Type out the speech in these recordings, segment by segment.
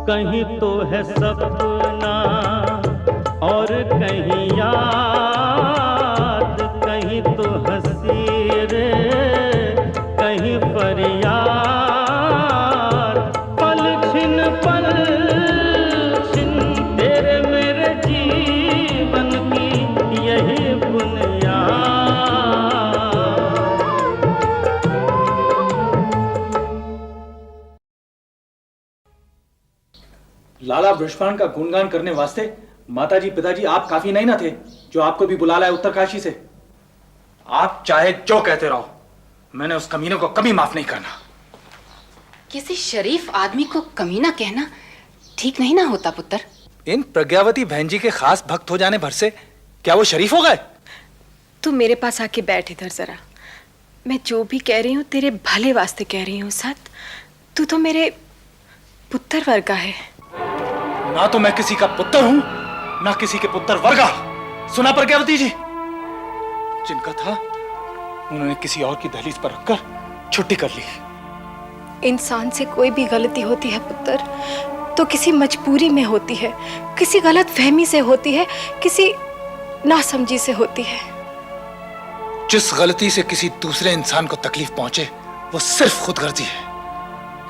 कहीं तो है सपना और कहीं याद, कहीं तो हंसी रे कहीं फरियाद। पल छिन तेरे मेरे जीवन की यही बुनियाद। लाला वृषभान का गुणगान करने वास्ते माताजी पिताजी आप काफी नहीं ना थे, जो आपको भी बुला लाए उत्तरकाशी से। आप चाहे जो कहते रहो, मैंने उस कमीने को कभी माफ नहीं करना। किसी शरीफ आदमी को कमीना कहना ठीक नहीं ना होता पुत्र। इन प्रज्ञावती बहन जी के खास भक्त हो जाने भर से क्या वो शरीफ हो गए? तू मेरे पास आके बैठ इधर जरा। मैं जो भी कह रही हूँ तेरे भले वास्ते कह रही हूँ सत। तू तो मेरे पुत्र वर्गा है। ना तो मैं किसी का पुत्र हूं, ना किसी के पुत्र वर्गा। सुना प्रज्ञावती जी, जिनका था उन्होंने किसी और की दहलीज पर रखकर छुट्टी कर ली। इंसान से कोई भी गलती होती है पुत्र तो किसी मजबूरी में होती है, किसी गलत फहमी से होती है, किसी नासमझी से होती है। जिस गलती से किसी दूसरे इंसान को तकलीफ पहुंचे वो सिर्फ खुदगर्जी है।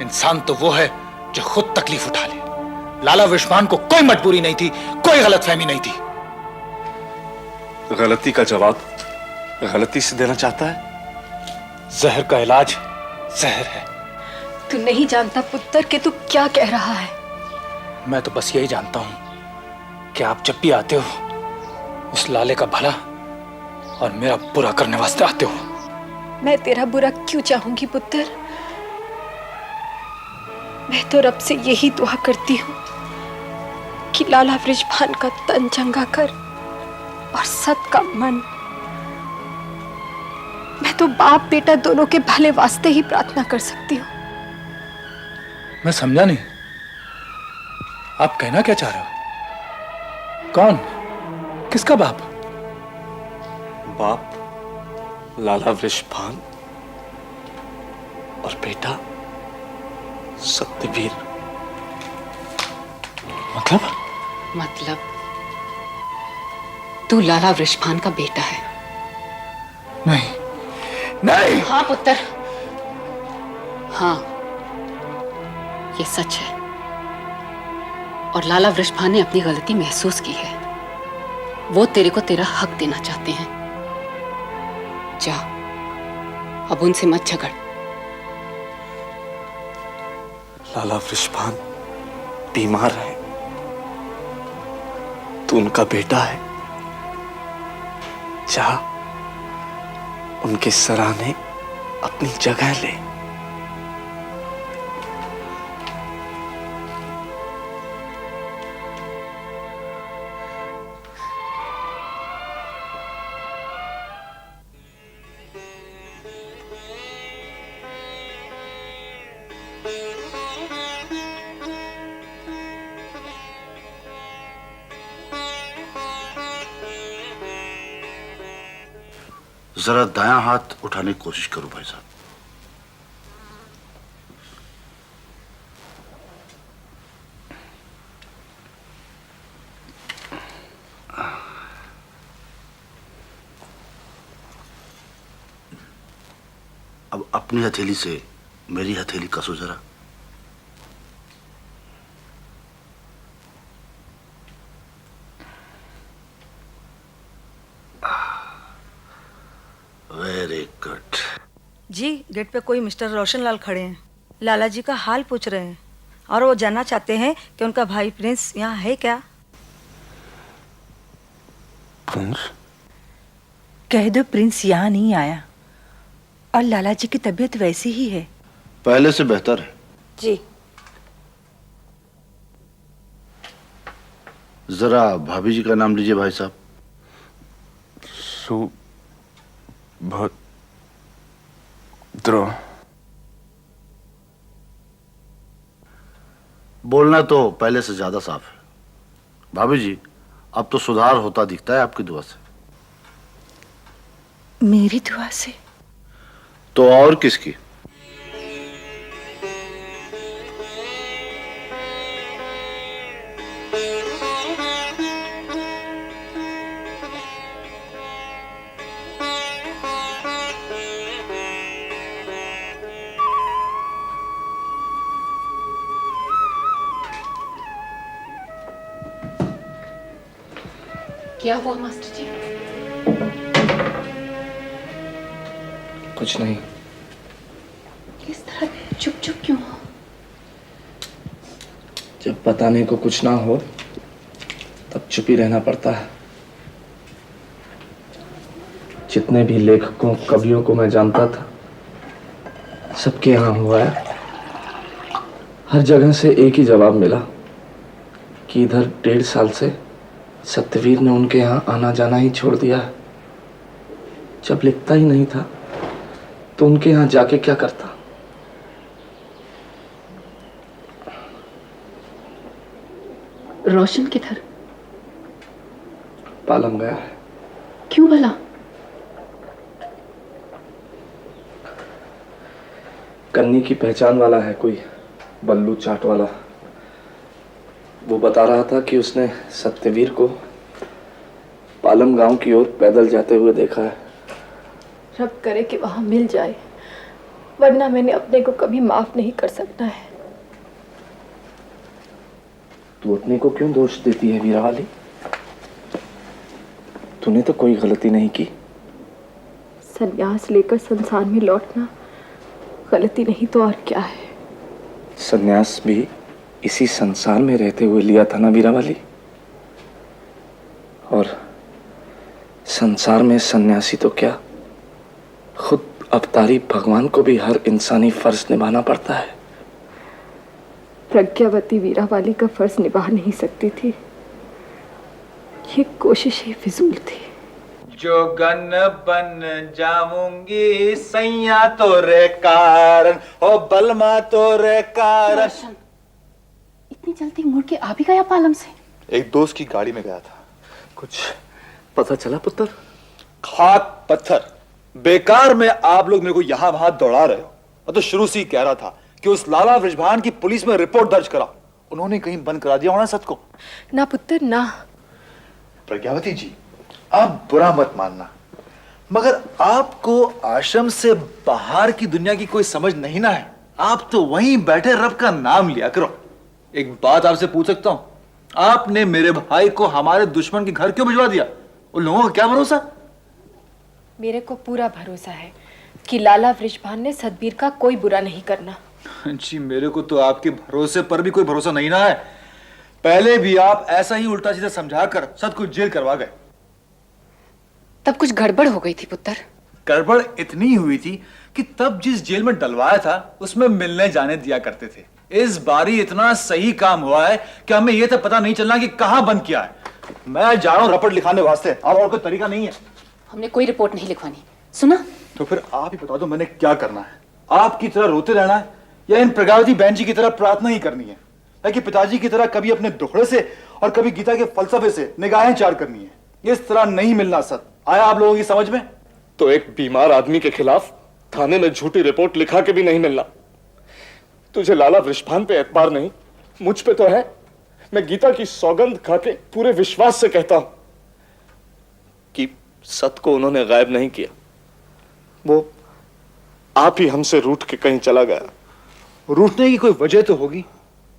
इंसान तो वो है जो खुद तकलीफ उठा ले। लाला वृषभान को कोई मजबूरी नहीं थी, कोई गलतफहमी नहीं थी। गलती का जवाब गलती से देना चाहता है। जहर का इलाज जहर है। तू नहीं जानता पुत्र कि तू क्या कह रहा है। मैं तो बस यही जानता हूं कि आप जब भी आते हो उस लाले का भला और मेरा बुरा करने वास्ते आते हो। मैं तेरा बुरा क्यों चाहूंगी पुत्र। मैं तो रब से यही दुआ करती हूँ कि लाला वृषभान का तन चंगा कर और सत का मन। मैं तो बाप बेटा दोनों के भले वास्ते ही प्रार्थना कर सकती हूँ। मैं समझा नहीं, आप कहना क्या चाह रहे हो? कौन? किसका बाप? बाप लाला वृषभान और बेटा सत्यवीर। मतलब तू लाला वृषभान का बेटा है? नहीं नहीं। हाँ पुत्र, हाँ ये सच है। और लाला वृषभान ने अपनी गलती महसूस की है। वो तेरे को तेरा हक देना चाहते हैं। जा, अब उनसे मत झगड़। लाला वृषभान बीमार है, तू उनका बेटा है। जा, उनके सराहने अपनी जगह ले। जरा दायां हाथ उठाने की कोशिश करो भाई साहब। अब अपनी हथेली से मेरी हथेली कसो जरा। Very good. जी, गेट पे कोई मिस्टर रोशनलाल खड़े हैं। लाला जी का हाल पूछ रहे हैं और वो जानना चाहते हैं कि उनका भाई प्रिंस यहाँ है क्या। प्रिंस? कह दो प्रिंस यहाँ नहीं आया और लाला जी की तबीयत वैसी ही है। पहले से बेहतर है। जी। जरा भाभी जी का नाम लीजिए भाई साहब। सुभद्रा। बोलना तो पहले से ज्यादा साफ है। भाभी जी, अब तो सुधार होता दिखता है आपकी दुआ से। मेरी दुआ से? तो और किसकी? क्या हुआ मास्टर जी? कुछ नहीं। इस तरह चुप चुप क्यों हो? जब बताने को कुछ ना हो तब चुप ही रहना पड़ता है। जितने भी लेखकों कवियों को मैं जानता था सबके यहाँ हुआ है। हर जगह से एक ही जवाब मिला कि इधर 1.5 साल से सत्यवीर ने उनके यहाँ आना जाना ही छोड़ दिया है। जब लिखता ही नहीं था तो उनके यहाँ जाके क्या करता। रोशन किधर? पालम गया है। क्यों भला? कन्नी की पहचान वाला है कोई, बल्लू चाट वाला। वो बता रहा था कि उसने सत्यवीर को पालम गांव की ओर पैदल जाते हुए देखा है। रब करे कि वहां मिल जाए, वरना मैंने अपने को कभी माफ नहीं कर सकता है। तू अपने को क्यों दोष देती है वीरावाली? तूने तो कोई गलती नहीं की। संन्यास लेकर संसार में लौटना गलती नहीं तो और क्या है? संन्यास भी इसी संसार में रहते हुए लिया था ना वीरावाली। और संसार में सन्यासी तो क्या, खुद अवतारी भगवान को भी हर इंसानी फर्ज निभाना पड़ता है। प्रज्ञावती वीरावाली का फर्ज निभा नहीं सकती थी। ये कोशिश ही फिजूल थी। जोगन बन जाऊंगी सैया तोरे कारण, ओ बलमा तोरे कारण। इतनी जल्दी मुड़ के आ भी गया पालम से? एक दोस्त की गाड़ी में गया था। कुछ पता चला पुत्र? खाक पत्थर, बेकार में आप लोग मेरे को यहां वहां दौड़ा रहे हो। मैं तो शुरू से ही कह रहा था कि उस लाला वृषभान की पुलिस में रिपोर्ट दर्ज करा। उन्होंने कहीं बंद करा दिया होना सत को। ना पुत्र ना। प्रज्ञावती जी, आप बुरा मत मानना, मगर आपको आश्रम से बाहर की दुनिया की कोई समझ नहीं ना है। आप तो वहीं बैठे रब का नाम लिया करो। एक बात आपसे पूछ सकता हूं, आपने मेरे भाई को हमारे दुश्मन के घर क्यों भिजवा दिया? उन लोगों का क्या भरोसा? मेरे को पूरा भरोसा है कि लाला वृषभान ने सतबीर का कोई बुरा नहीं करना। जी, मेरे को तो आपके भरोसे पर भी कोई भरोसा नहीं ना है। पहले भी आप ऐसा ही उल्टा सीधा समझा कर सत को जेल करवा गए। तब कुछ गड़बड़ हो गई थी पुत्र। गड़बड़ इतनी हुई थी कि तब जिस जेल में डलवाया था उसमें मिलने जाने दिया करते थे। इस बारी इतना सही काम हुआ है कि हमें यह तक पता नहीं चलना कि कहां बंद किया है। मैं जा रहा हूं रपट लिखाने वास्ते, अब और कोई तरीका नहीं है। हमने कोई रिपोर्ट नहीं लिखवानी, सुना? तो फिर आप ही बता दो मैंने क्या करना है? आपकी तरह रोते रहना है या इन प्रज्ञावती बहन जी की तरह प्रार्थना ही करनी है, या कि पिताजी की तरह कभी अपने दुखड़े से और कभी गीता के फलसफे से निगाहें चार करनी है? इस तरह नहीं मिलना सत। आया आप लोगों की समझ में? तो एक बीमार आदमी के खिलाफ थाने में झूठी रिपोर्ट लिखा के भी नहीं मिलना। तुझे लाला वृषभान पे एतबार नहीं, मुझ पे तो है। मैं गीता की सौगंध खा के पूरे विश्वास से कहता हूं कि सत को उन्होंने गायब नहीं किया। वो आप ही हमसे रूठ के कहीं चला गया। रूठने की कोई वजह तो होगी।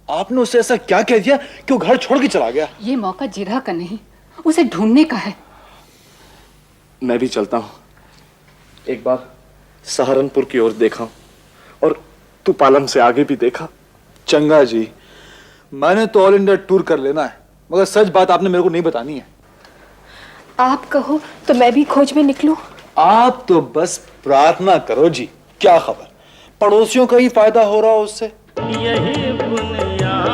आपने उसे ऐसा क्या कह दिया कि वो घर छोड़ के चला गया? ये मौका जिरा का नहीं, उसे ढूंढने का है। मैं भी चलता हूं। एक बार सहारनपुर की ओर देखा और तू पालम से आगे भी देखा। चंगा जी, मैंने तो ऑल इंडिया टूर कर लेना है, मगर सच बात आपने मेरे को नहीं बतानी है। आप कहो तो मैं भी खोज में निकलूं। आप तो बस प्रार्थना करो जी, क्या खबर पड़ोसियों का ही फायदा हो रहा हो उससे। यही बुनियाद।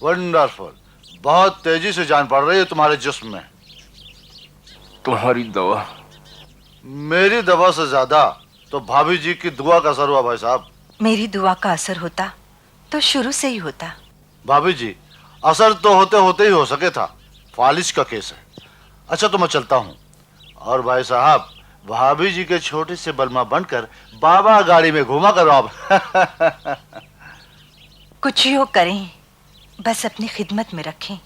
वंडरफुल, बहुत तेजी से जान पड़ रही है तुम्हारे जिस्म में। तुम्हारी दवा? मेरी दवा से ज्यादा तो भाभी जी की दुआ का असर हुआ भाई साहब। मेरी दुआ का असर होता तो शुरू से ही होता। भाभी जी, असर तो होते होते ही हो सके था, फालिज का केस है। अच्छा तो मैं चलता हूँ। और भाई साहब, भाभी जी के छोटे से बलमा बनकर बाबा गाड़ी में घूमा करो आप। कुछ ही हो करें, बस अपनी खिदमत में रखें।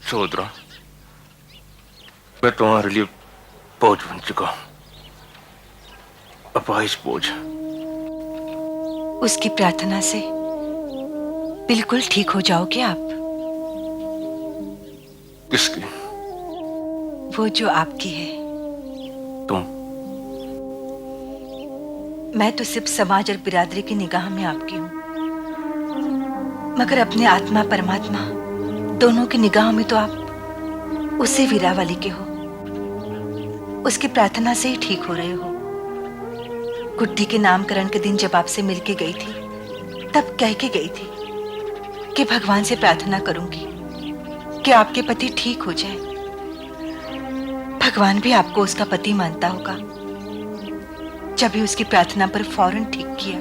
सोदरा, मैं तुम्हारे लिए बोझ बन चुका हूं। अपाहिज बोझ। उसकी प्रार्थना से बिल्कुल ठीक हो जाओगे आप। किसकी? वो जो आपकी है। तुम? मैं तो सिर्फ समाज और बिरादरी की निगाह में आपकी हूं, मगर अपने आत्मा परमात्मा दोनों की निगाह में तो आप उसी वीरा वाली के हो। उसकी प्रार्थना से ही ठीक हो रहे हो। गुड्डी के नामकरण के दिन जब आपसे मिलके गई थी, तब कह के गई थी कि भगवान से प्रार्थना करूंगी कि आपके पति ठीक हो जाए। भगवान भी आपको उसका पति मानता होगा, जब भी उसकी प्रार्थना पर फौरन ठीक किया।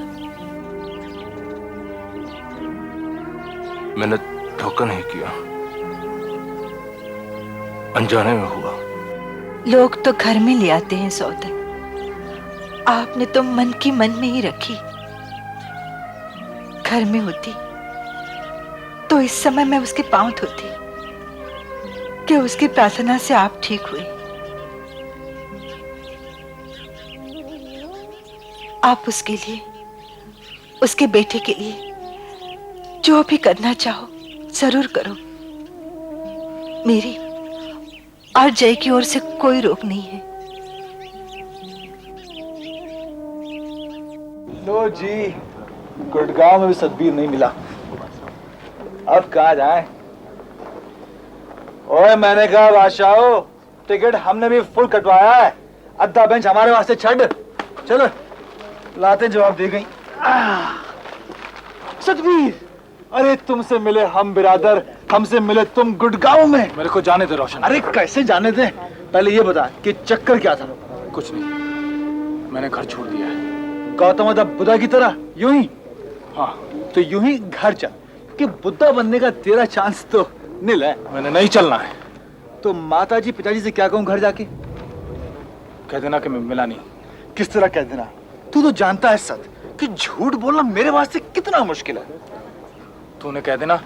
मैंने धोखा नहीं किया, अनजाने में हुआ। लोग तो घर में ले आते हैं सौदा, आपने तो मन की मन में ही रखी। घर में होती तो इस समय मैं उसके पांव धोती कि उसकी प्रार्थना से आप ठीक हुए। आप उसके लिए, उसके बेटे के लिए जो भी करना चाहो जरूर करो। मेरी और जय की ओर से कोई रोक नहीं है। लो जी, गुड़गांव में भी सतबीर नहीं मिला। अब कहाँ जाएं? ओए, मैंने कहा बादशाहो, टिकट हमने भी फुल कटवाया है। अद्धा बेंच हमारे वास्ते छड़। चलो, लाते जवाब दे गई। सतबीर, अरे तुमसे मिले हम बिरादर, हमसे मिले तुम गुड़गांव में। मेरे को जाने दे रोशन। अरे कैसे जाने दे? पहले ये बता कि चक्कर क्या था? कुछ नहीं, मैंने घर छोड़ दिया है। गौतम बुद्धा की तरह यूं ही? हाँ। तो यूं ही घर चल, कि बुद्धा बनने का तेरा चांस तो नील है। मैंने नहीं चलना है। तो माताजी पिताजी से क्या कहूं घर जाके? कह देना कि मैं मिला नहीं। किस तरह कह देना? तू तो जानता है सत कि झूठ बोलना मेरे वास्ते कितना मुश्किल है। तूने कह देना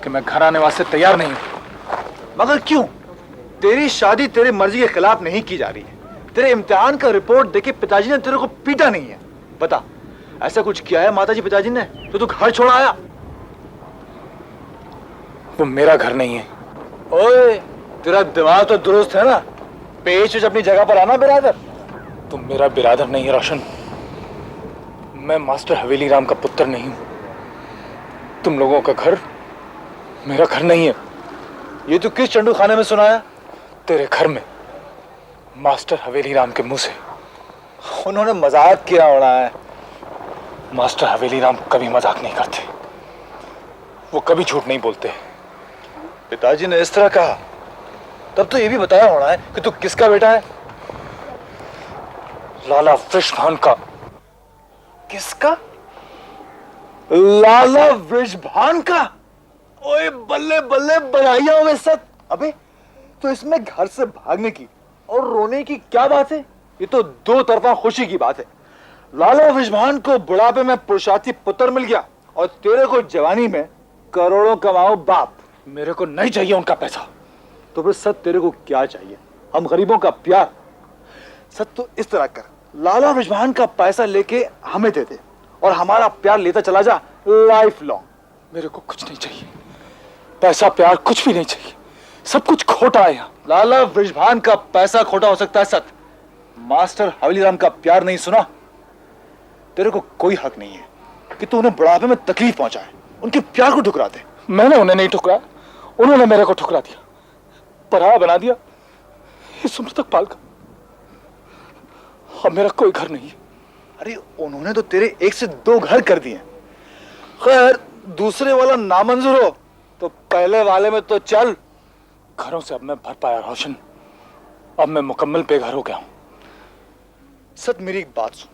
कि मैं घर आने वास्ते तैयार नहीं हूं। मगर क्यों? तेरी शादी तेरी मर्जी के खिलाफ नहीं की जा रही है। तेरे इम्तिहान का रिपोर्ट देके पिताजी ने तेरे को पीटा नहीं है। बता, ऐसा कुछ किया है माताजी पिताजी ने तो तू घर छोड़ आया? वो मेरा घर नहीं है। ओए, तेरा दिमाग तो दुरुस्त है ना? पेश अपनी जगह पर आना बिरादर। तुम मेरा बिरादर नहीं है रोशन। मैं मास्टर हवेली राम का पुत्र नहीं हूं। तुम लोगों का घर मेरा घर नहीं है। ये तो किस चंडू खाने में सुनाया? तेरे घर में, मास्टर हवेली राम के मुंह से। उन्होंने मजाक किया होना है। मास्टर हवेली राम कभी मजाक नहीं करते, वो कभी झूठ नहीं बोलते। पिताजी ने इस तरह कहा, तब तो ये भी बताया होना है कि तू किसका बेटा है? लाला वृषभान का। किसका? लाला वृषभान का? ओए बल्ले बल्ले, बधाइयां हो सत। अबे, तो इसमें घर से भागने की और रोने की क्या बात है? ये तो दो तरफा खुशी की बात है। लाला वृषभान को बुढ़ापे में पुरुषार्थी पुत्र मिल गया और तेरे को जवानी में करोड़ों कमाओ बाप। मेरे को नहीं चाहिए उनका पैसा। तो फिर सत तेरे को क्या चाहिए? हम गरीबों का प्यार। सत तो इस तरह कर, लाला वृषभान का पैसा लेके हमें दे दे और हमारा प्यार लेता चला जा लाइफ लॉन्ग। मेरे को कुछ नहीं चाहिए, पैसा प्यार कुछ भी नहीं चाहिए। सब कुछ खोटा है यहाँ। लाला वृषभान का पैसा खोटा हो सकता है सत, मास्टर हवेली राम का प्यार नहीं सुना? तेरे को कोई हक नहीं है कि तू उन्हें बुढ़ापे में तकलीफ पहुंचाए, उनके प्यार को ठुकरा दे। मैंने उन्हें नहीं ठुकराया, उन्होंने मेरे को ठुकरा दिया, पराया बना दिया इस उम्र तक पाल कर। अब मेरा कोई घर नहीं है। अरे उन्होंने तो तेरे एक से दो घर कर दिए। खैर, दूसरे वाला नामंजूर हो तो पहले वाले में तो चल। घरों से अब मैं भर पाया रोशन, अब मैं मुकम्मल बेघर हो गया हूं। सत, मेरी एक बात सुन,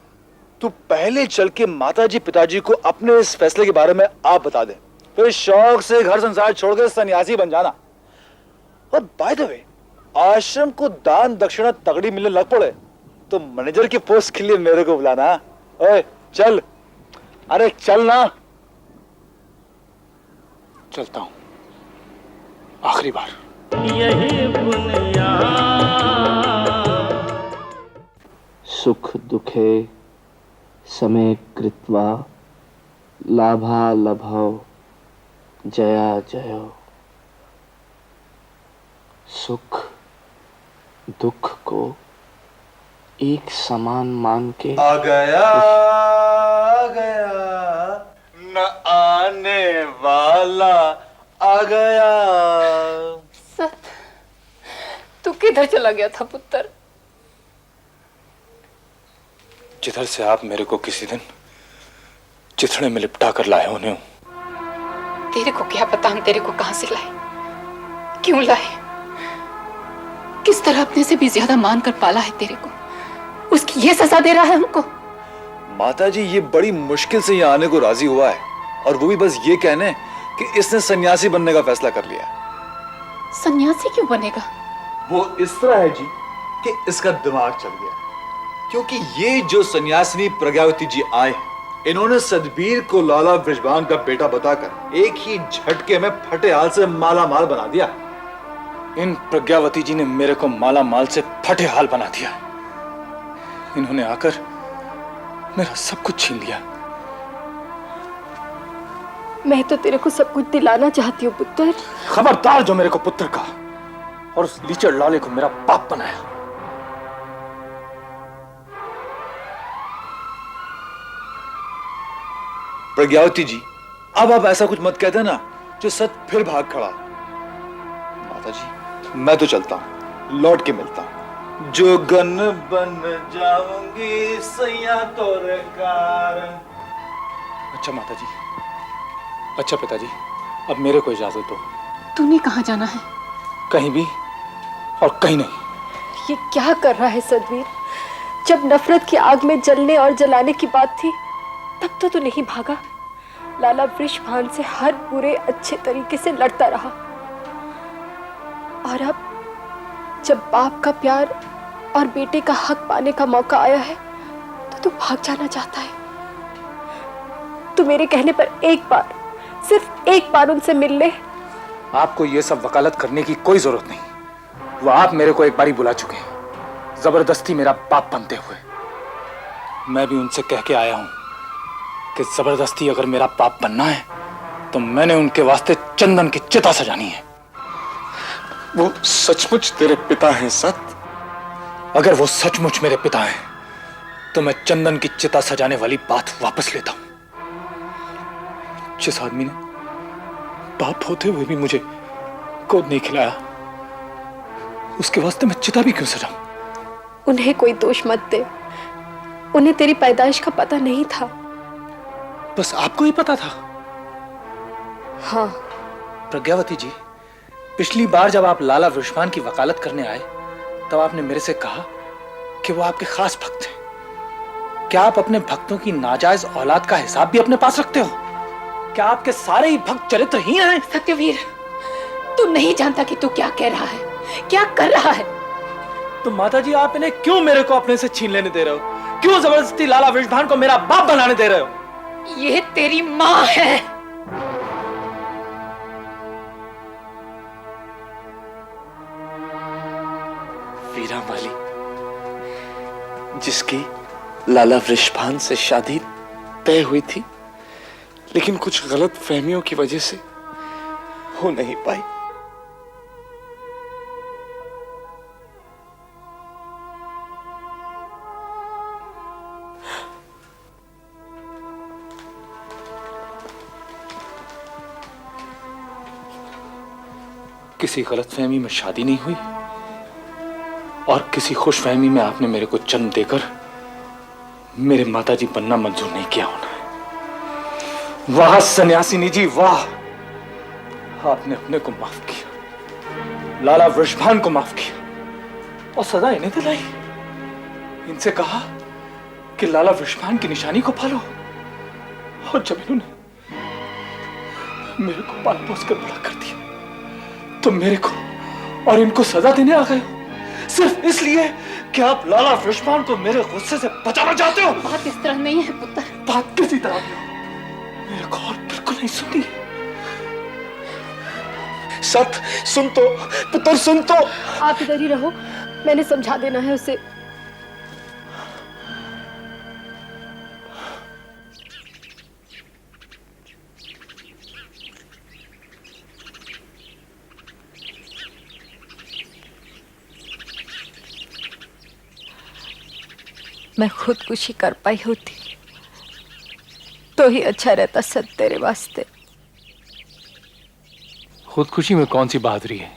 तू पहले चल के माताजी पिताजी को अपने इस फैसले के बारे में आप बता दे, फिर शौक से घर संसार छोड़कर सन्यासी बन जाना। और बाय द वे, आश्रम को दान दक्षिणा तगड़ी मिलने लग पड़े तो मैनेजर की पोस्ट के लिए मेरे को बुलाना। ओए चल, अरे चल ना। चलता हूं, आखिरी बार। यही बुनियाद सुख दुखे समय कृत्वा लाभा लभौ जया जयो। सुख दुख को एक समान मान के आ गया न आने वाला आ गया। सत, तू किधर चला गया था पुत्र? जिधर से आप मेरे को किसी दिन चिथड़े में लिपटा कर लाए होने हो। तेरे को क्या पता हम तेरे को कहां से लाए, क्यों लाए, किस तरह अपने से भी ज्यादा मान कर पाला है तेरे को, उसकी ये सजा दे रहा है हमको। माता जी ये बड़ी मुश्किल से यहाँ आने को राजी हुआ है, और वो भी बस ये कहने कि इसने सन्यासी बनने का फैसला कर लिया। सन्यासी क्यों बनेगा? वो इस तरह है जी कि इसका दिमाग चल गया, क्योंकि ये जो सन्यासिनी प्रज्ञावती जी आए हैं, इन्होंने सतबीर को लाला वृषभान का बेटा बताकर एक ही झटके में फटे हाल से माला माल बना दिया। इन प्रज्ञावती जी ने मेरे को माला माल से फटे हाल बना दिया। इन्होंने आकर मेरा सब कुछ छीन लिया। मैं तो तेरे को सब कुछ दिलाना चाहती हूँ पुत्र। खबरदार जो मेरे को पुत्र का और उस लीचड़ लाले को मेरा बाप बनाया। प्रज्ञावती जी अब आप ऐसा कुछ मत कहते ना जो सत फिर भाग खड़ा। माता जी मैं तो चलता हूं, लौट के मिलता हूं। जो गन बन जाऊंगी सैया तोरे कारण। अच्छा माता जी, अच्छा पिताजी, अब मेरे को इजाजत दो। तूने कहां जाना है? कहीं भी और कहीं नहीं। ये क्या कर रहा है सतबीर? जब नफरत की आग में जलने और जलाने की बात थी तब तो तू नहीं भागा। लाला वृषभान से हर बुरे अच्छे तरीके से लड़ता रहा, और अब जब बाप का प्यार और बेटे का हक पाने का मौका आया है तो तू भाग जाना चाहता है। तू मेरे कहने पर एक बार, सिर्फ एक बार उनसे मिल ले। आपको ये सब वकालत करने की कोई जरूरत नहीं। वो आप मेरे को एक बारी बुला चुके हैं, जबरदस्ती मेरा बाप बनते हुए। मैं भी उनसे कह के आया हूं कि जबरदस्ती अगर मेरा बाप बनना है तो मैंने उनके वास्ते चंदन की चिता सजानी है। वो सचमुच तेरे पिता हैं सत? अगर वो सचमुच मेरे पिता हैं तो मैं चंदन की चिता सजाने वाली बात वापस लेता हूं। जिस आदमी ने बाप होते हुए भी मुझे गोद नहीं खिलाया, उसके वास्ते मैं चिता भी क्यों सजाऊं? उन्हें कोई दोष मत दे, उन्हें तेरी पैदाइश का पता नहीं था। बस आपको ही पता था? हाँ। प्रज्ञावती जी, पिछली बार जब आप लाला वृषभान की वकालत करने आए तब आपने मेरे से कहा कि वो आपके खास भक्त हैं। क्या आप अपने भक्तों की नाजायज औलाद का हिसाब भी अपने पास रखते हो? क्या आपके सारे ही भक्त चरित्रहीन हैं? सत्यवीर, तू नहीं जानता कि तू क्या कह रहा है, क्या कर रहा है। तो माता जी आप इन्हें क्यों मेरे को अपने से छीन लेने दे रहे हो? क्यों जबरदस्ती लाला वृषभान को मेरा बाप बनाने दे रहे हो? ये तेरी माँ है। वीरा माली, जिसकी लाला वृषभान से शादी तय हुई थी, लेकिन कुछ गलत फहमियों की वजह से हो नहीं पाई। किसी गलतफहमी में शादी नहीं हुई और किसी खुशफहमी में आपने मेरे को जन्म देकर मेरे माताजी बनना मंजूर नहीं किया होना है। वाह सन्यासिनी जी वाह, आपने अपने को माफ किया, लाला वृषभान को माफ किया और सजा इन्हें दिलाई। इनसे कहा कि लाला वृषभान की निशानी को पालो, और जब इन्होंने मेरे को पाल पोस कर बड़ा कर दिया तो मेरे को और इनको सजा देने आ गए हो, सिर्फ इसलिए कि आप लाला वृषभान को मेरे गुस्से से बचाना चाहते हो। बात इस तरह नहीं है पुत्र। बात किसी तरह की हो, मेरे को और बिल्कुल नहीं सुनी। सत सुन तो पुत्र, सुन तो। आप इधर ही रहो, मैंने समझा देना है उसे। मैं खुदकुशी कर पाई होती तो ही अच्छा रहता सद तेरे वास्ते। खुदकुशी में कौन सी बहादुरी है?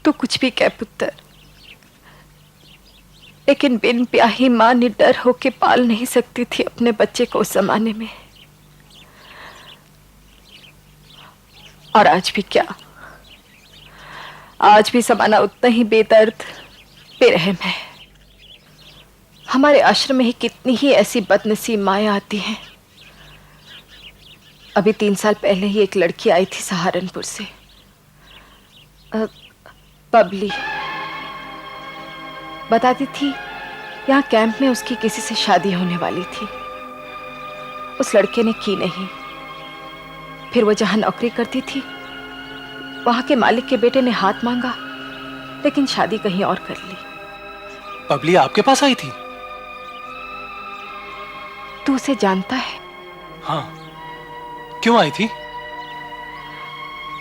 तू कुछ भी कह पुत्र, लेकिन बिन ब्याही मां निडर होके पाल नहीं सकती थी अपने बच्चे को उस जमाने में। और आज भी क्या, आज भी जमाना उतना ही बेदर्द बेरहम है। हमारे आश्रम में ही कितनी ही ऐसी बदनसीब माएं आती हैं। अभी 3 साल पहले ही एक लड़की आई थी सहारनपुर से, बबली। बताती थी यहाँ कैंप में उसकी किसी से शादी होने वाली थी। उस लड़के ने की नहीं। फिर वो जहां नौकरी करती थी वहां के मालिक के बेटे ने हाथ मांगा, लेकिन शादी कहीं और कर ली। बबली आपके पास आई थी? तू उसे जानता है? हाँ। क्यों आई थी?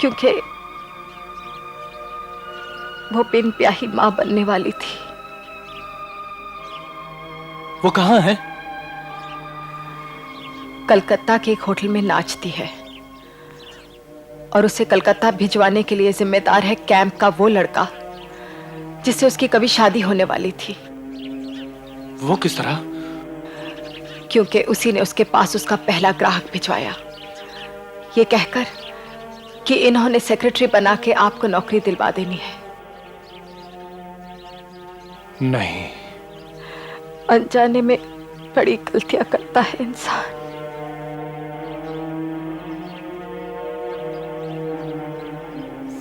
क्योंकि वो बिन ब्याही मां बनने वाली थी। वो कहाँ है? कलकत्ता के एक होटल में नाचती है, और उसे कलकत्ता भिजवाने के लिए जिम्मेदार है कैंप का वो लड़का जिससे उसकी कभी शादी होने वाली थी। वो किस तरह? क्योंकि उसी ने उसके पास उसका पहला ग्राहक भिजवाया, ये कहकर कि इन्होंने सेक्रेटरी बना के आपको नौकरी दिलवा देनी है। नहीं। अनजाने में बड़ी गलतियां करता है इंसान।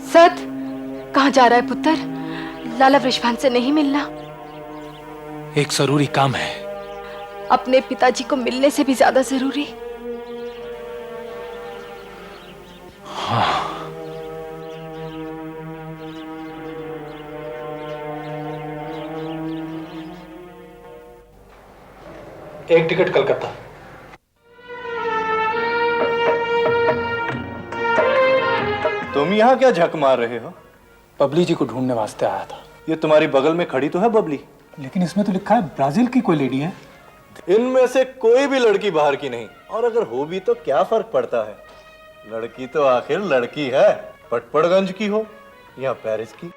सत, कहाँ जा रहा है पुत्र? लाला वृषभान से नहीं मिलना? एक जरूरी काम है। अपने पिताजी को मिलने से भी ज्यादा जरूरी? हाँ। एक टिकट कलकत्ता। तुम यहाँ क्या झक मार रहे हो? बबली जी को ढूंढने वास्ते आया था। ये तुम्हारी बगल में खड़ी तो है बबली। लेकिन इसमें तो लिखा है ब्राजील की कोई लेडी है। इनमें से कोई भी लड़की बाहर की नहीं, और अगर हो भी तो क्या फर्क पड़ता है? लड़की तो आखिर लड़की है, पटपड़गंज की हो या पेरिस की।